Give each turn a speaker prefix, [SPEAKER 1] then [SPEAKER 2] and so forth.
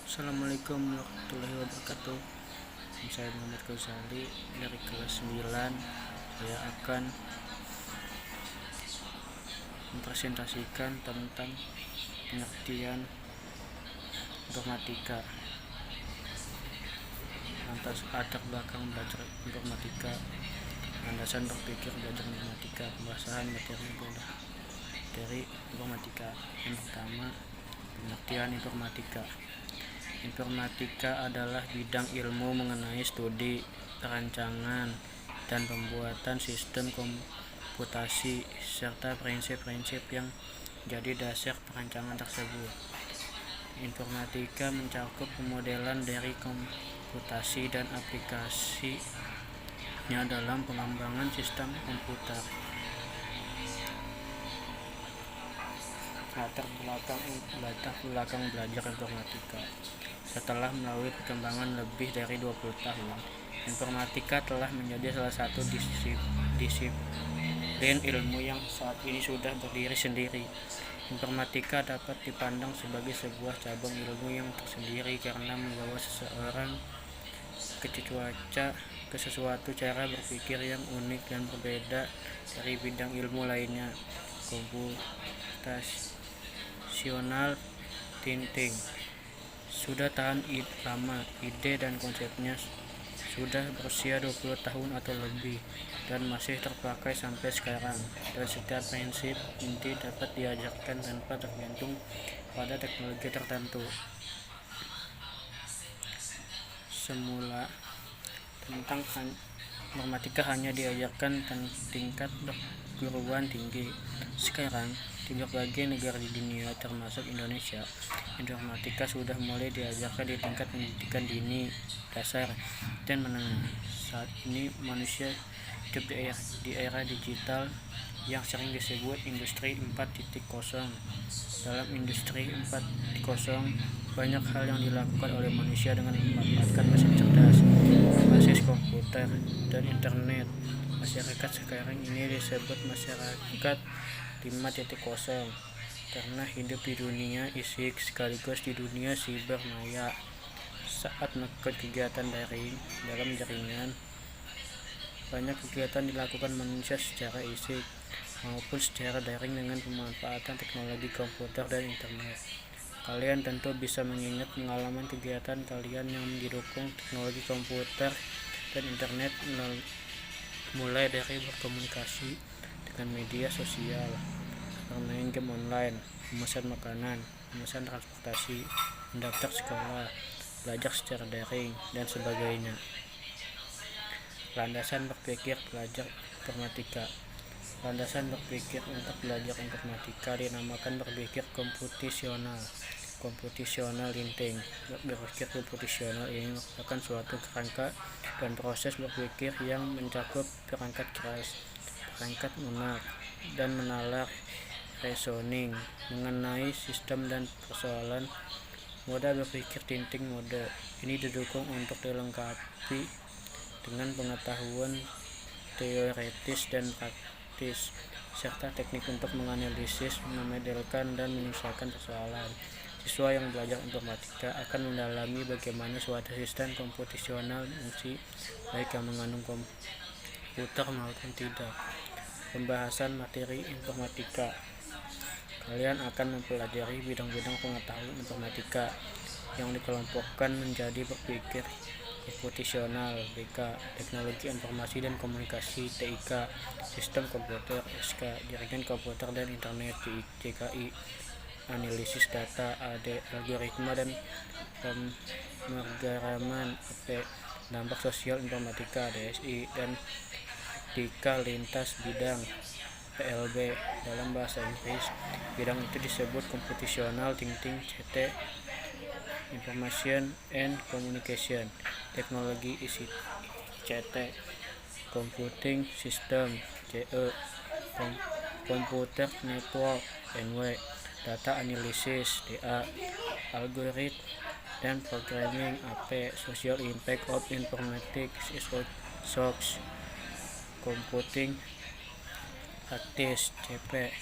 [SPEAKER 1] Assalamualaikum warahmatullahi wabarakatuh. Saya Muhammad Ghazali dari kelas 9. Saya akan mempresentasikan tentang pengertian informatika. Lantas latar belakang belajar informatika, landasan berpikir belajar informatika, pembahasan materi informatika. Yang pertama, pengertian informatika. Informatika adalah bidang ilmu mengenai studi, perancangan, dan pembuatan sistem komputasi serta prinsip-prinsip yang jadi dasar perancangan tersebut. Informatika mencakup pemodelan dari komputasi dan aplikasinya dalam pengembangan sistem komputer. Latar belakang belajar informatika. Setelah melalui perkembangan lebih dari 20 tahun, informatika telah menjadi salah satu disiplin ilmu yang saat ini sudah berdiri sendiri. Informatika dapat dipandang sebagai sebuah cabang ilmu yang tersendiri karena membawa seseorang ke sesuatu cara berpikir yang unik dan berbeda dari bidang ilmu lainnya. Computational thinking sudah tahan lama, ide dan konsepnya sudah berusia 20 tahun atau lebih dan masih terpakai sampai sekarang, dan setiap prinsip inti dapat diajarkan tanpa tergantung pada teknologi tertentu. Semula tentang informatika hanya diajarkan tingkat perguruan tinggi. Sekarang di berbagai negara di dunia termasuk Indonesia, informatika sudah mulai diajarkan di tingkat pendidikan dini, dasar, dan menengah. Saat ini manusia hidup di era digital yang sering disebut industri 4.0. Dalam industri 4.0, banyak hal yang dilakukan oleh manusia dengan memanfaatkan mesin cerdas, berbasis komputer, dan internet. Masyarakat sekarang ini disebut masyarakat 5.0 karena hidup di dunia fisik sekaligus di dunia siber maya. Saat melakukan kegiatan daring dalam jaringan, banyak kegiatan dilakukan manusia secara fisik maupun secara daring dengan pemanfaatan teknologi komputer dan internet. Kalian tentu bisa mengingat pengalaman kegiatan kalian yang didukung teknologi komputer dan internet, mulai dari berkomunikasi dengan media sosial, bermain game online, memesan makanan, memesan transportasi, mendaftar sekolah, belajar secara daring, dan sebagainya. Landasan berpikir belajar informatika. Landasan berpikir untuk belajar informatika dinamakan berpikir komputisional. Computational thinking. Berpikir komputisional ini merupakan suatu kerangka dan proses berpikir yang mencakup perangkat keras, perangkat lunak, dan menalar reasoning mengenai sistem dan persoalan. Moda berpikir thinking mode ini didukung untuk dilengkapi dengan pengetahuan teoretis dan praktis serta teknik untuk menganalisis, memodelkan, dan menyelesaikan persoalan. Siswa yang belajar informatika akan mendalami bagaimana suatu sistem komputasional fungsi, baik yang mengandung komputer maupun tidak. Pembahasan materi informatika. Kalian akan mempelajari bidang-bidang pengetahuan informatika yang dikelompokkan menjadi berpikir komputasional (BK), teknologi informasi dan komunikasi (TIK), sistem komputer (SK), jaringan komputer dan internet (JKI), analisis data (AD), algoritma dan pemrograman (AP), dampak sosial informatika (DSI), dan etika lintas bidang (PLB). Dalam bahasa Inggris, bidang itu disebut computational thinking (CT), information and communication technology (ICT), computing system (CE), computer network (NW), data analysis (DA), algorithm dan programming (AP), social impact of informatics (SOX), computing practice (CP).